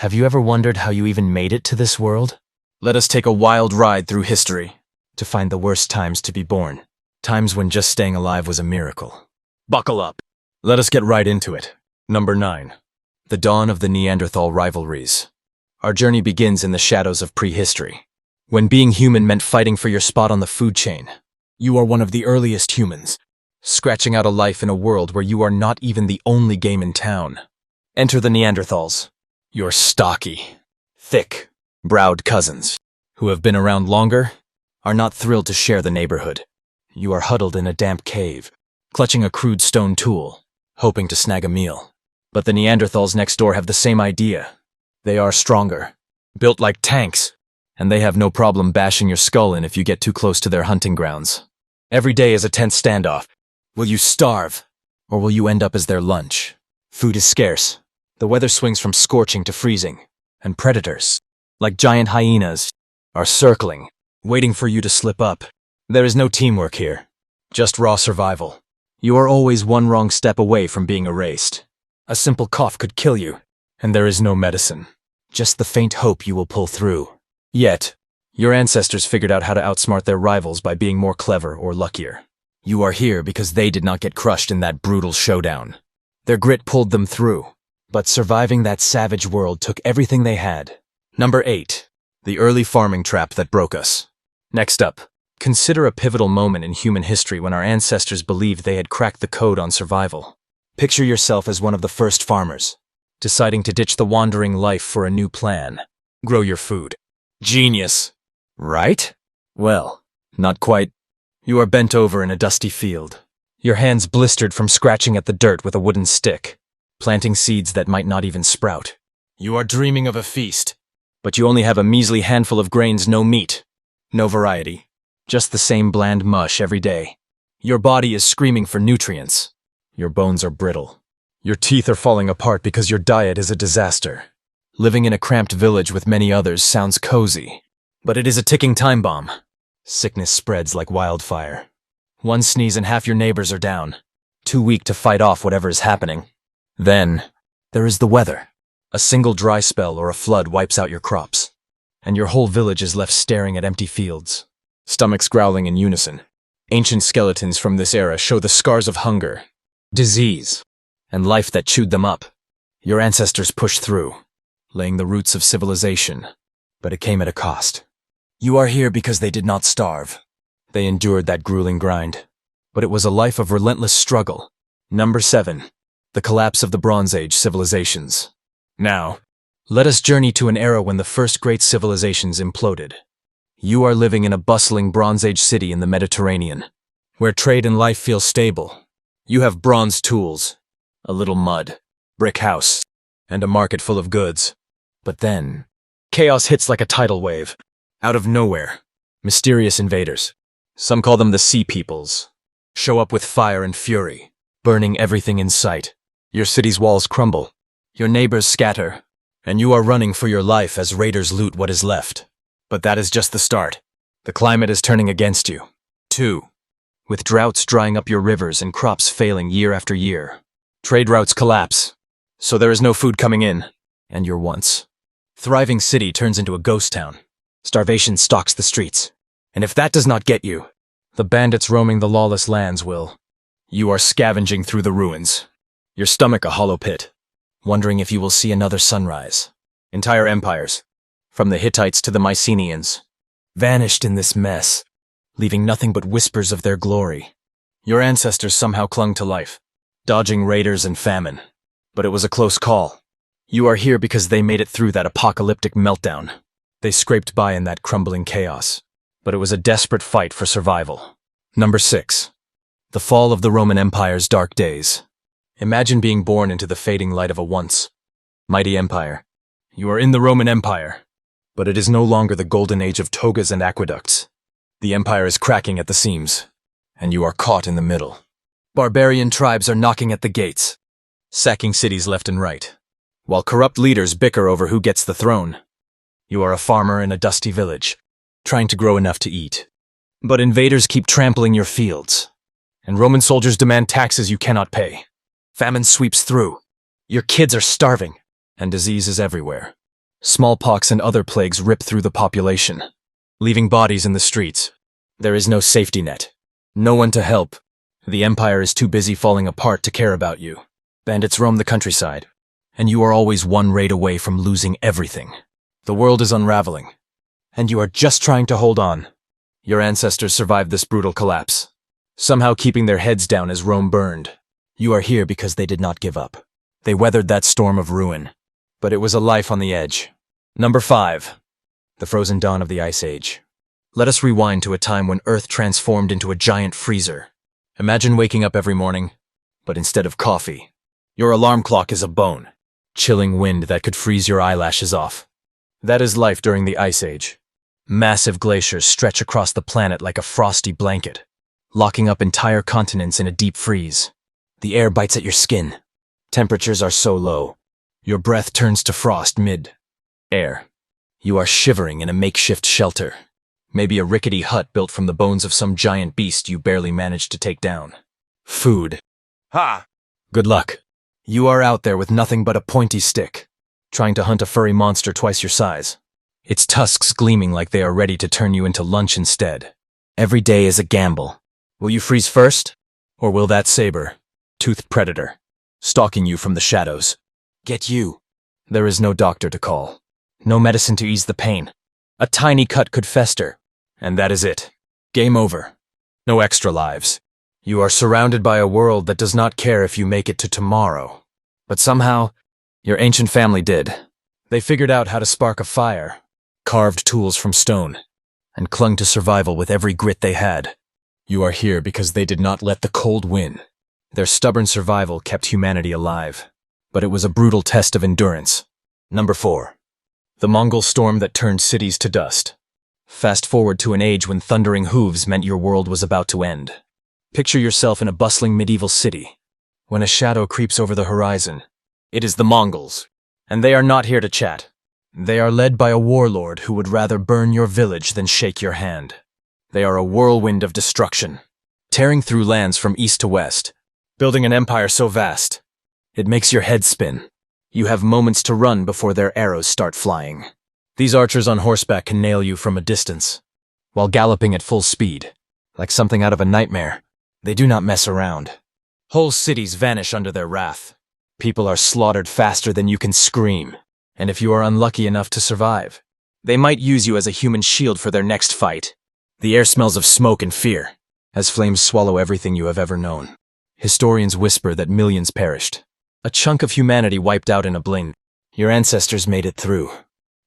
Have you ever wondered how you even made it to this world? Let us take a wild ride through history to find the worst times to be born. Times when just staying alive was a miracle. Buckle up. Let us get right into it. Number 9. The dawn of the Neanderthal rivalries. Our journey begins in the shadows of prehistory, when being human meant fighting for your spot on the food chain. You are one of the earliest humans, scratching out a life in a world where you are not even the only game in town. Enter the Neanderthals, your stocky, thick-browed cousins, who have been around longer, are not thrilled to share the neighborhood. You are huddled in a damp cave, clutching a crude stone tool, hoping to snag a meal. But the Neanderthals next door have the same idea. They are stronger, built like tanks, and they have no problem bashing your skull in if you get too close to their hunting grounds. Every day is a tense standoff. Will you starve, or will you end up as their lunch? Food is scarce. The weather swings from scorching to freezing, and predators, like giant hyenas, are circling, waiting for you to slip up. There is no teamwork here, just raw survival. You are always one wrong step away from being erased. A simple cough could kill you, and there is no medicine, just the faint hope you will pull through. Yet, your ancestors figured out how to outsmart their rivals by being more clever or luckier. You are here because they did not get crushed in that brutal showdown. Their grit pulled them through, but surviving that savage world took everything they had. Number 8. The early farming trap that broke us. Next up, consider a pivotal moment in human history when our ancestors believed they had cracked the code on survival. Picture yourself as one of the first farmers, deciding to ditch the wandering life for a new plan. Grow your food. Genius, right? Well, not quite. You are bent over in a dusty field, your hands blistered from scratching at the dirt with a wooden stick, planting seeds that might not even sprout. You are dreaming of a feast, but you only have a measly handful of grains, no meat, no variety, just the same bland mush every day. Your body is screaming for nutrients. Your bones are brittle. Your teeth are falling apart because your diet is a disaster. Living in a cramped village with many others sounds cozy, but it is a ticking time bomb. Sickness spreads like wildfire. One sneeze and half your neighbors are down, too weak to fight off whatever is happening. Then, there is the weather. A single dry spell or a flood wipes out your crops, and your whole village is left staring at empty fields, stomachs growling in unison. Ancient skeletons from this era show the scars of hunger, disease, and life that chewed them up. Your ancestors pushed through, laying the roots of civilization, but it came at a cost. You are here because they did not starve. They endured that grueling grind, but it was a life of relentless struggle. Number 7. The collapse of the Bronze Age civilizations. Now, let us journey to an era when the first great civilizations imploded. You are living in a bustling Bronze Age city in the Mediterranean, where trade and life feel stable. You have bronze tools, a little mud, brick house, and a market full of goods. But then, chaos hits like a tidal wave. Out of nowhere, mysterious invaders, some call them the Sea Peoples, show up with fire and fury, burning everything in sight. Your city's walls crumble, your neighbors scatter, and you are running for your life as raiders loot what is left. But that is just the start. The climate is turning against you. 2. With droughts drying up your rivers and crops failing year after year. Trade routes collapse, so there is no food coming in, and your once thriving city turns into a ghost town. Starvation stalks the streets, and if that does not get you, the bandits roaming the lawless lands will. You are scavenging through the ruins, your stomach a hollow pit, wondering if you will see another sunrise. Entire empires, from the Hittites to the Mycenaeans, vanished in this mess, leaving nothing but whispers of their glory. Your ancestors somehow clung to life, dodging raiders and famine, but it was a close call. You are here because they made it through that apocalyptic meltdown. They scraped by in that crumbling chaos, but it was a desperate fight for survival. Number 6. The fall of the Roman Empire's dark days. Imagine being born into the fading light of a once mighty empire. You are in the Roman Empire, but it is no longer the golden age of togas and aqueducts. The empire is cracking at the seams, and you are caught in the middle. Barbarian tribes are knocking at the gates, sacking cities left and right, while corrupt leaders bicker over who gets the throne. You are a farmer in a dusty village, trying to grow enough to eat. But invaders keep trampling your fields, and Roman soldiers demand taxes you cannot pay. Famine sweeps through. Your kids are starving, and disease is everywhere. Smallpox and other plagues rip through the population, leaving bodies in the streets. There is no safety net. No one to help. The empire is too busy falling apart to care about you. Bandits roam the countryside, and you are always one raid away from losing everything. The world is unraveling, and you are just trying to hold on. Your ancestors survived this brutal collapse, somehow keeping their heads down as Rome burned. You are here because they did not give up. They weathered that storm of ruin, but it was a life on the edge. Number 5. The frozen dawn of the Ice Age. Let us rewind to a time when Earth transformed into a giant freezer. Imagine waking up every morning, but instead of coffee, your alarm clock is a bone. Chilling wind that could freeze your eyelashes off. That is life during the Ice Age. Massive glaciers stretch across the planet like a frosty blanket, locking up entire continents in a deep freeze. The air bites at your skin. Temperatures are so low, your breath turns to frost mid-air. You are shivering in a makeshift shelter. Maybe a rickety hut built from the bones of some giant beast you barely managed to take down. Food. Ha! Good luck. You are out there with nothing but a pointy stick, trying to hunt a furry monster twice your size. Its tusks gleaming like they are ready to turn you into lunch instead. Every day is a gamble. Will you freeze first? Or will that saber-toothed predator, stalking you from the shadows, get you? There is no doctor to call. No medicine to ease the pain. A tiny cut could fester, and that is it. Game over. No extra lives. You are surrounded by a world that does not care if you make it to tomorrow. But somehow, your ancient family did. They figured out how to spark a fire, carved tools from stone, and clung to survival with every grit they had. You are here because they did not let the cold win. Their stubborn survival kept humanity alive, but it was a brutal test of endurance. Number 4. The Mongol Storm that turned cities to dust. Fast forward to an age when thundering hooves meant your world was about to end. Picture yourself in a bustling medieval city. When a shadow creeps over the horizon, it is the Mongols, and they are not here to chat. They are led by a warlord who would rather burn your village than shake your hand. They are a whirlwind of destruction, tearing through lands from east to west, building an empire so vast, it makes your head spin. You have moments to run before their arrows start flying. These archers on horseback can nail you from a distance, while galloping at full speed, like something out of a nightmare. They do not mess around. Whole cities vanish under their wrath. People are slaughtered faster than you can scream, and if you are unlucky enough to survive, they might use you as a human shield for their next fight. The air smells of smoke and fear, as flames swallow everything you have ever known. Historians whisper that millions perished. A chunk of humanity wiped out in a blink. Your ancestors made it through,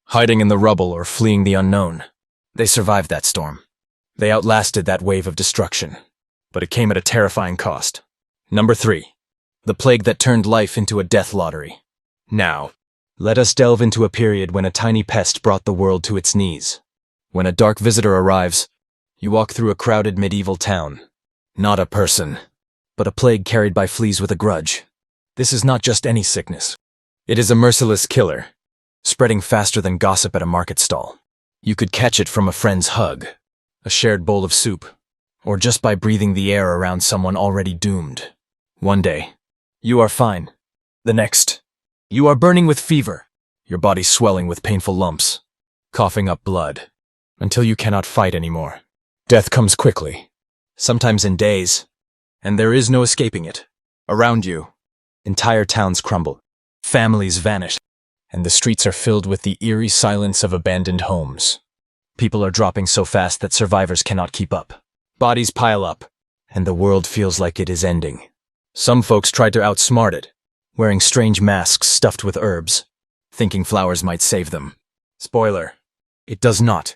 hiding in the rubble or fleeing the unknown. They survived that storm. They outlasted that wave of destruction, but it came at a terrifying cost. Number 3. The plague that turned life into a death lottery. Now, let us delve into a period when a tiny pest brought the world to its knees. When a dark visitor arrives, you walk through a crowded medieval town. Not a person, but a plague carried by fleas with a grudge. This is not just any sickness. It is a merciless killer, spreading faster than gossip at a market stall. You could catch it from a friend's hug, a shared bowl of soup, or just by breathing the air around someone already doomed. One day, you are fine. The next, you are burning with fever, your body swelling with painful lumps, coughing up blood, until you cannot fight anymore. Death comes quickly, sometimes in days, and there is no escaping it. Around you, entire towns crumble, families vanish, and the streets are filled with the eerie silence of abandoned homes. People are dropping so fast that survivors cannot keep up. Bodies pile up, and the world feels like it is ending. Some folks try to outsmart it, wearing strange masks stuffed with herbs, thinking flowers might save them. Spoiler, it does not.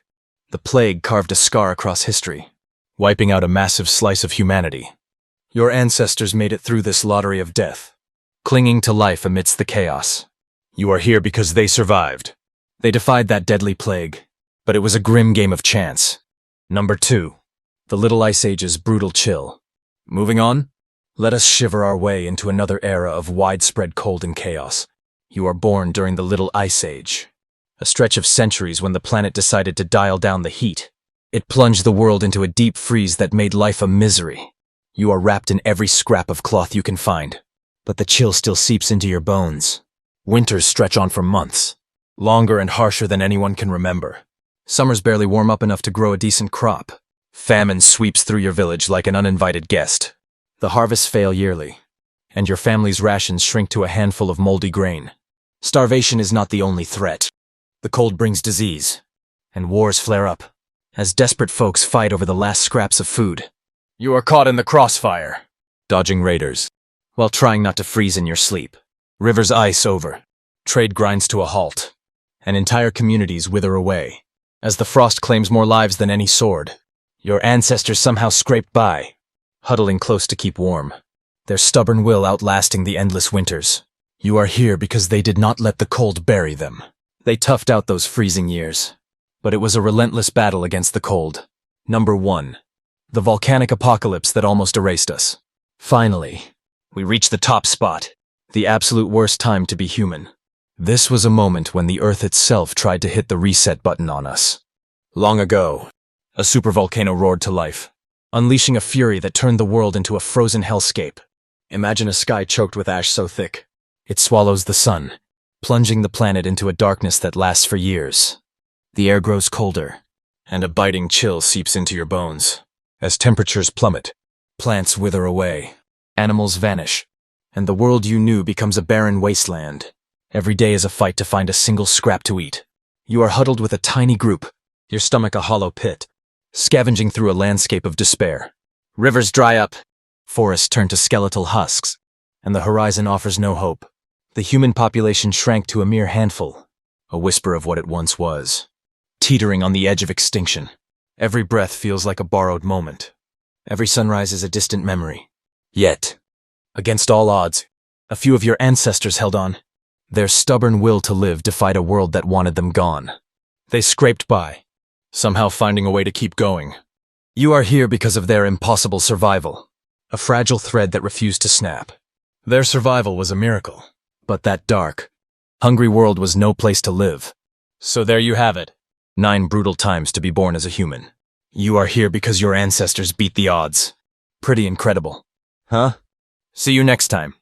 The plague carved a scar across history, wiping out a massive slice of humanity. Your ancestors made it through this lottery of death, clinging to life amidst the chaos. You are here because they survived. They defied that deadly plague, but it was a grim game of chance. Number 2. The Little Ice Age's brutal chill. Moving on, let us shiver our way into another era of widespread cold and chaos. You are born during the Little Ice Age, a stretch of centuries when the planet decided to dial down the heat. It plunged the world into a deep freeze that made life a misery. You are wrapped in every scrap of cloth you can find, but the chill still seeps into your bones. Winters stretch on for months, Longer and harsher than anyone can remember. Summers barely warm up enough to grow a decent crop. Famine sweeps through your village like an uninvited guest. The harvests fail yearly, and your family's rations shrink to a handful of moldy grain. Starvation is not the only threat. The cold brings disease, and wars flare up, as desperate folks fight over the last scraps of food. You are caught in the crossfire, dodging raiders, while trying not to freeze in your sleep. Rivers ice over, trade grinds to a halt, and entire communities wither away. As the frost claims more lives than any sword, your ancestors somehow scraped by, huddling close to keep warm, their stubborn will outlasting the endless winters. You are here because they did not let the cold bury them. They toughed out those freezing years, but it was a relentless battle against the cold. Number 1. The volcanic apocalypse that almost erased us. Finally, we reached the top spot, the absolute worst time to be human. This was a moment when the Earth itself tried to hit the reset button on us. Long ago, a supervolcano roared to life, unleashing a fury that turned the world into a frozen hellscape. Imagine a sky choked with ash so thick it swallows the sun, plunging the planet into a darkness that lasts for years. The air grows colder, and a biting chill seeps into your bones. As temperatures plummet, plants wither away, animals vanish, and the world you knew becomes a barren wasteland. Every day is a fight to find a single scrap to eat. You are huddled with a tiny group, your stomach a hollow pit, scavenging through a landscape of despair. Rivers dry up, forests turn to skeletal husks, and the horizon offers no hope. The human population shrank to a mere handful, a whisper of what it once was, teetering on the edge of extinction. Every breath feels like a borrowed moment. Every sunrise is a distant memory. Yet, against all odds, a few of your ancestors held on. Their stubborn will to live defied a world that wanted them gone. They scraped by, somehow finding a way to keep going. You are here because of their impossible survival, a fragile thread that refused to snap. Their survival was a miracle, but that dark, hungry world was no place to live. So there you have it. 9 brutal times to be born as a human. You are here because your ancestors beat the odds. Pretty incredible. Huh? See you next time.